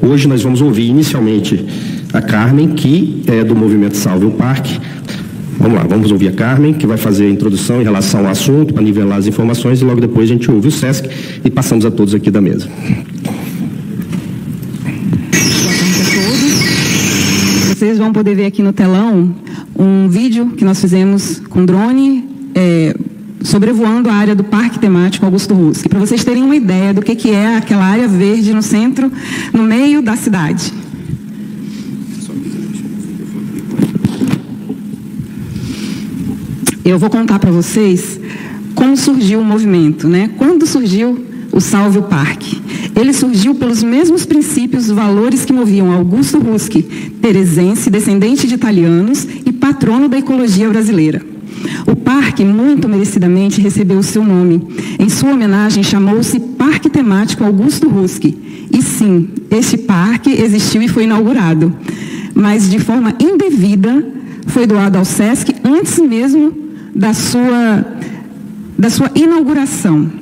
Hoje nós vamos ouvir inicialmente a Carmen, que é do movimento Salve o Parque. Vamos lá, vamos ouvir a Carmen, que vai fazer a introdução em relação ao assunto, para nivelar as informações, e logo depois a gente ouve o SESC e passamos a todos aqui da mesa. Boa tarde a todos. Vocês vão poder ver aqui no telão um vídeo que nós fizemos com drone, sobrevoando a área do Parque Temático Augusto Ruski, para vocês terem uma ideia do que é aquela área verde no centro, no meio da cidade. Eu vou contar para vocês como surgiu o movimento, né? Quando surgiu o Salve o Parque? Ele surgiu pelos mesmos princípios, valores que moviam Augusto Ruski, teresense, descendente de italianos e patrono da ecologia brasileira. O parque, muito merecidamente, recebeu o seu nome. Em sua homenagem, chamou-se Parque Temático Augusto Ruski. E sim, este parque existiu e foi inaugurado. Mas, de forma indevida, foi doado ao SESC antes mesmo da sua inauguração.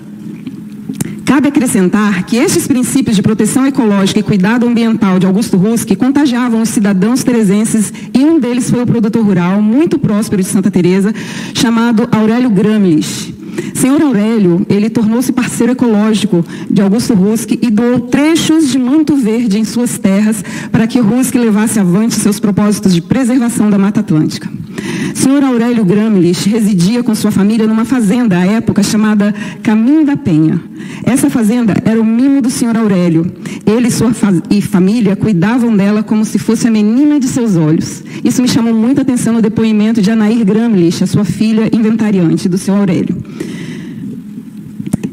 Cabe acrescentar que estes princípios de proteção ecológica e cuidado ambiental de Augusto Ruski contagiavam os cidadãos teresenses, e um deles foi o produtor rural muito próspero de Santa Teresa, chamado Aurélio Gramlich. Senhor Aurélio, ele tornou-se parceiro ecológico de Augusto Ruski e doou trechos de manto verde em suas terras para que Ruski levasse avante seus propósitos de preservação da Mata Atlântica. Senhor Aurélio Gramlich residia com sua família numa fazenda, à época, chamada Caminho da Penha. Essa fazenda era o mimo do senhor Aurélio. Ele e sua família cuidavam dela como se fosse a menina de seus olhos. Isso me chamou muita atenção no depoimento de Anair Gramlich, a sua filha inventariante do senhor Aurélio.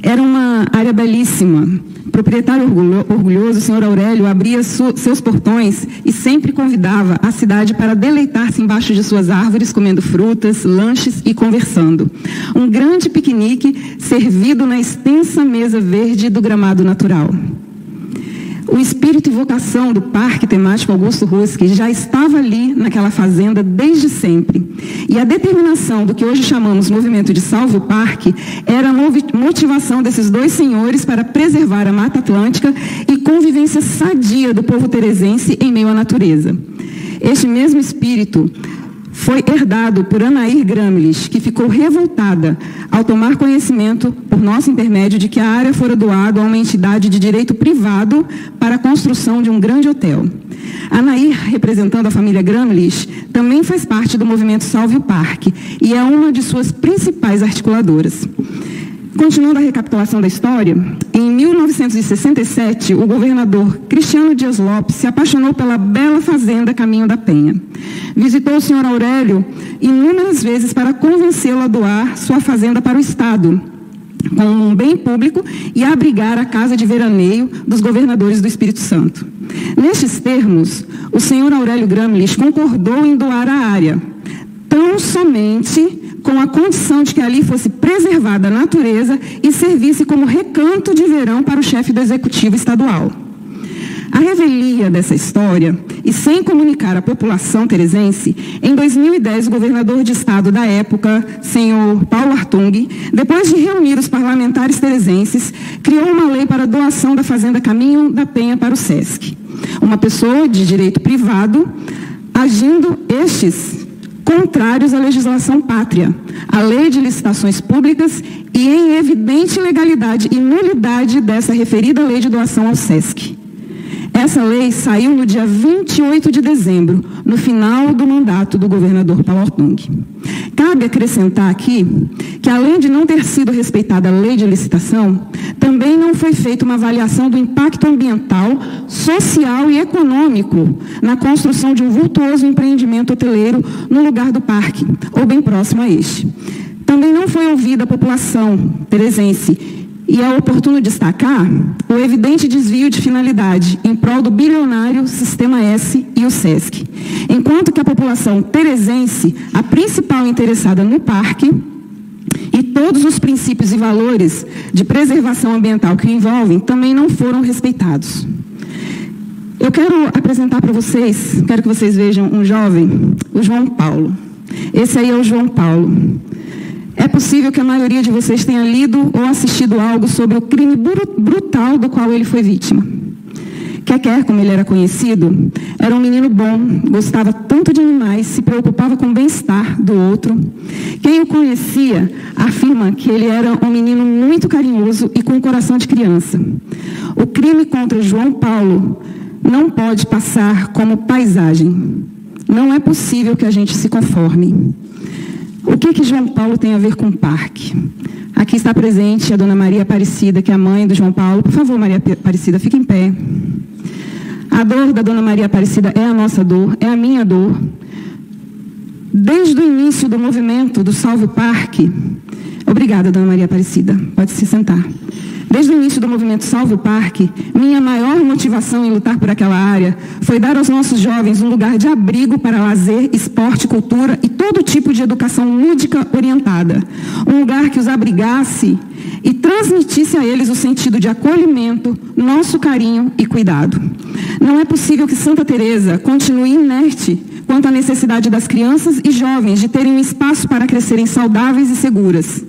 Era uma área belíssima. Proprietário orgulhoso, o senhor Aurélio abria seus portões e sempre convidava a cidade para deleitar-se embaixo de suas árvores, comendo frutas, lanches e conversando. Um grande piquenique servido na extensa mesa verde do gramado natural. O espírito e vocação do Parque Temático Augusto Ruski já estava ali naquela fazenda desde sempre. E a determinação do que hoje chamamos movimento de Salve o Parque era a motivação desses dois senhores para preservar a Mata Atlântica e convivência sadia do povo teresense em meio à natureza. Este mesmo espírito foi herdado por Anair Gramlich, que ficou revoltada ao tomar conhecimento, por nosso intermédio, de que a área fora doada a uma entidade de direito privado para a construção de um grande hotel. Anair, representando a família Gramlich, também faz parte do movimento Salve o Parque e é uma de suas principais articuladoras. Continuando a recapitulação da história, em 1967, o governador Cristiano Dias Lopes se apaixonou pela bela fazenda Caminho da Penha. Visitou o senhor Aurélio inúmeras vezes para convencê-lo a doar sua fazenda para o Estado, como um bem público, e a abrigar a casa de veraneio dos governadores do Espírito Santo. Nestes termos, o senhor Aurélio Gramlich concordou em doar a área, tão somente com a condição de que ali fosse preservada a natureza e servisse como recanto de verão para o chefe do executivo estadual. A revelia dessa história, e sem comunicar à população teresense, em 2010 o governador de estado da época, senhor Paulo Hartung, depois de reunir os parlamentares teresenses, criou uma lei para a doação da fazenda Caminho da Penha para o SESC. Uma pessoa de direito privado, agindo estes contrários à legislação pátria, à lei de licitações públicas e em evidente ilegalidade e nulidade dessa referida lei de doação ao SESC. Essa lei saiu no dia 28 de dezembro, no final do mandato do governador Paulo Hartung. Cabe acrescentar aqui que, além de não ter sido respeitada a lei de licitação, também não foi feita uma avaliação do impacto ambiental, social e econômico na construção de um vultuoso empreendimento hoteleiro no lugar do parque, ou bem próximo a este. Também não foi ouvida a população teresense, e é oportuno destacar o evidente desvio de finalidade em prol do bilionário Sistema S e o SESC. Enquanto que a população teresense, a principal interessada no parque, e todos os princípios e valores de preservação ambiental que o envolvem também não foram respeitados. Eu quero apresentar para vocês, quero que vocês vejam um jovem, o João Paulo. Esse aí é o João Paulo. É possível que a maioria de vocês tenha lido ou assistido algo sobre o crime brutal do qual ele foi vítima. Keké, como ele era conhecido, era um menino bom, gostava tanto de animais, se preocupava com o bem-estar do outro. Quem o conhecia afirma que ele era um menino muito carinhoso e com um coração de criança. O crime contra João Paulo não pode passar como paisagem. Não é possível que a gente se conforme. O que João Paulo tem a ver com o parque? Aqui está presente a dona Maria Aparecida, que é a mãe do João Paulo. Por favor, Maria Aparecida, fique em pé. A dor da dona Maria Aparecida é a nossa dor, é a minha dor. Desde o início do movimento do Salve o Parque... Obrigada, dona Maria Aparecida. Pode se sentar. Desde o início do movimento Salve o Parque, minha maior motivação em lutar por aquela área foi dar aos nossos jovens um lugar de abrigo para lazer, esporte, cultura e todo tipo de educação lúdica orientada. Um lugar que os abrigasse e transmitisse a eles o sentido de acolhimento, nosso carinho e cuidado. Não é possível que Santa Teresa continue inerte quanto à necessidade das crianças e jovens de terem um espaço para crescerem saudáveis e seguras.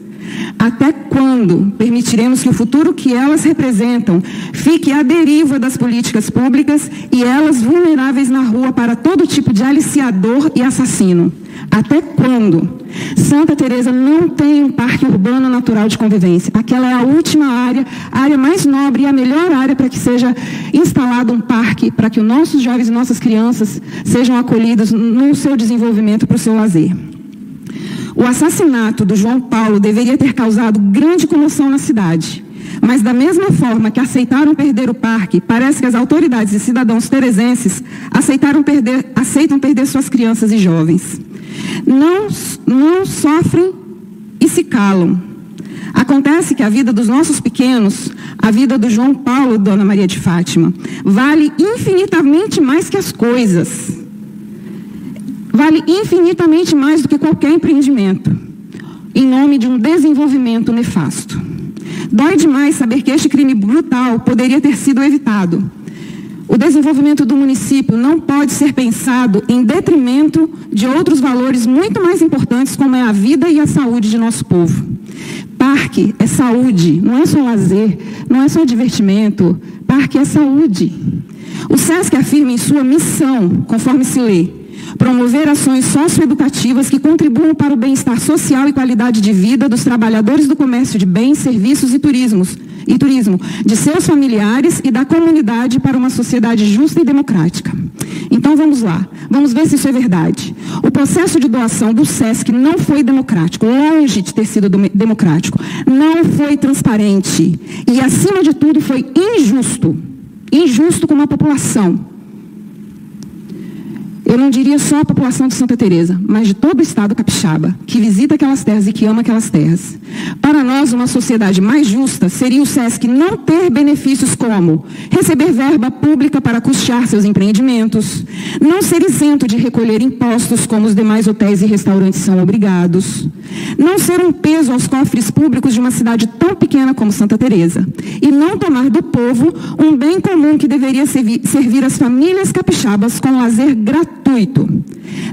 Até quando permitiremos que o futuro que elas representam fique à deriva das políticas públicas e elas vulneráveis na rua para todo tipo de aliciador e assassino? Até quando? Santa Teresa não tem um parque urbano natural de convivência. Aquela é a última área, a área mais nobre e a melhor área para que seja instalado um parque, para que os nossos jovens e nossas crianças sejam acolhidos no seu desenvolvimento para o seu lazer. O assassinato do João Paulo deveria ter causado grande comoção na cidade. Mas da mesma forma que aceitaram perder o parque, parece que as autoridades e cidadãos teresenses aceitam perder suas crianças e jovens. Não sofrem e se calam. Acontece que a vida dos nossos pequenos, a vida do João Paulo e Dona Maria de Fátima, vale infinitamente mais que as coisas. Vale infinitamente mais do que qualquer empreendimento, em nome de um desenvolvimento nefasto. Dói demais saber que este crime brutal poderia ter sido evitado. O desenvolvimento do município não pode ser pensado em detrimento de outros valores muito mais importantes, como é a vida e a saúde de nosso povo. Parque é saúde, não é só lazer, não é só divertimento. Parque é saúde. O SESC afirma em sua missão, conforme se lê, promover ações socioeducativas que contribuam para o bem-estar social e qualidade de vida dos trabalhadores do comércio de bens, serviços e turismo, de seus familiares e da comunidade para uma sociedade justa e democrática. Então vamos lá, vamos ver se isso é verdade. O processo de doação do SESC não foi democrático, longe de ter sido democrático, não foi transparente e, acima de tudo, foi injusto. Injusto com a população. Eu não diria só a população de Santa Teresa, mas de todo o estado capixaba, que visita aquelas terras e que ama aquelas terras. Para nós, uma sociedade mais justa seria o SESC não ter benefícios como receber verba pública para custear seus empreendimentos, não ser isento de recolher impostos como os demais hotéis e restaurantes são obrigados, não ser um peso aos cofres públicos de uma cidade tão pequena como Santa Teresa, e não tomar do povo um bem comum que deveria servir as famílias capixabas com lazer gratuito.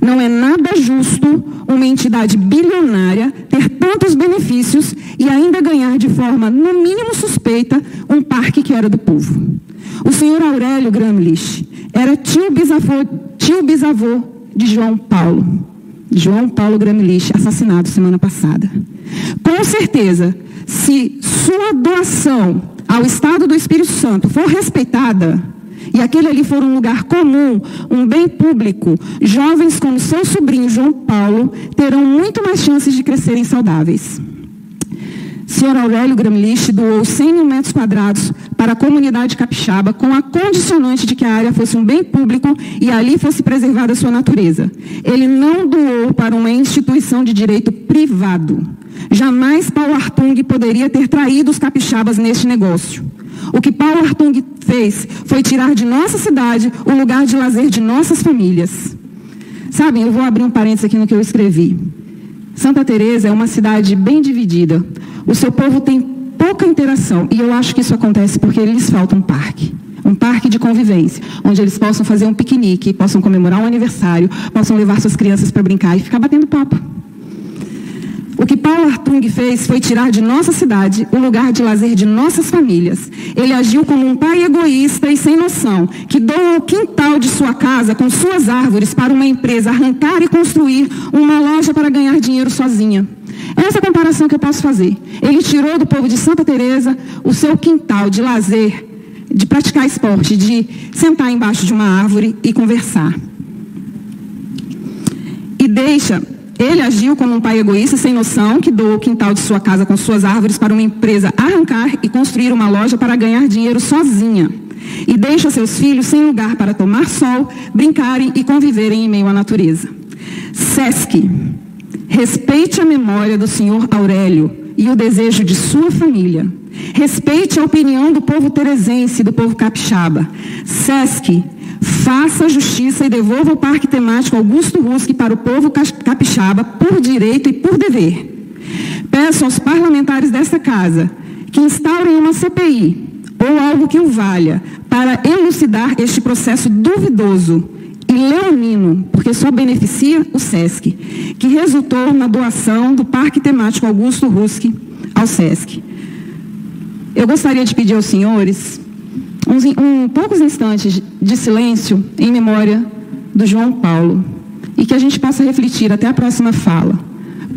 Não é nada justo uma entidade bilionária ter tantos benefícios e ainda ganhar de forma, no mínimo suspeita, um parque que era do povo. O senhor Aurélio Gramlich era tio bisavô de João Paulo. João Paulo Gramlich, assassinado semana passada. Com certeza, se sua doação ao Estado do Espírito Santo for respeitada, e aquele ali for um lugar comum, um bem público, jovens como seu sobrinho João Paulo terão muito mais chances de crescerem saudáveis. Senhor Aurélio Gramlich doou 100 mil metros quadrados para a comunidade capixaba com a condicionante de que a área fosse um bem público e ali fosse preservada a sua natureza. Ele não doou para uma instituição de direito privado. Jamais Paulo Hartung poderia ter traído os capixabas neste negócio. O que Paulo Hartung fez foi tirar de nossa cidade o lugar de lazer de nossas famílias. Sabem, eu vou abrir um parênteses aqui no que eu escrevi. Santa Teresa é uma cidade bem dividida. O seu povo tem pouca interação e eu acho que isso acontece porque lhes falta um parque de convivência, onde eles possam fazer um piquenique, possam comemorar um aniversário, possam levar suas crianças para brincar e ficar batendo papo. O que Paulo Hartung fez foi tirar de nossa cidade o lugar de lazer de nossas famílias. Ele agiu como um pai egoísta e sem noção, que doa o quintal de sua casa com suas árvores para uma empresa arrancar e construir uma loja para ganhar dinheiro sozinha. Essa é a comparação que eu posso fazer. Ele tirou do povo de Santa Teresa o seu quintal de lazer, de praticar esporte, de sentar embaixo de uma árvore e conversar. Ele agiu como um pai egoísta sem noção, que doou o quintal de sua casa com suas árvores para uma empresa arrancar e construir uma loja para ganhar dinheiro sozinha. E deixa seus filhos sem lugar para tomar sol, brincarem e conviverem em meio à natureza. SESC, respeite a memória do senhor Aurélio e o desejo de sua família. Respeite a opinião do povo teresense e do povo capixaba. SESC, faça justiça e devolva o Parque Temático Augusto Rusque para o povo capixaba por direito e por dever. Peço aos parlamentares desta casa que instaurem uma CPI ou algo que o valha para elucidar este processo duvidoso e leonino, porque só beneficia o SESC, que resultou na doação do Parque Temático Augusto Rusque ao SESC. Eu gostaria de pedir aos senhores poucos instantes de silêncio em memória do João Paulo e que a gente possa refletir até a próxima fala.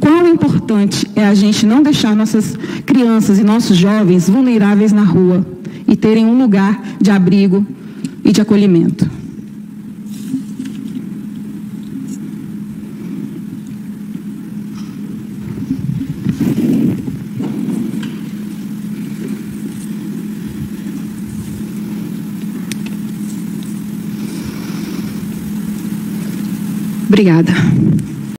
Quão importante é a gente não deixar nossas crianças e nossos jovens vulneráveis na rua e terem um lugar de abrigo e de acolhimento. Obrigada.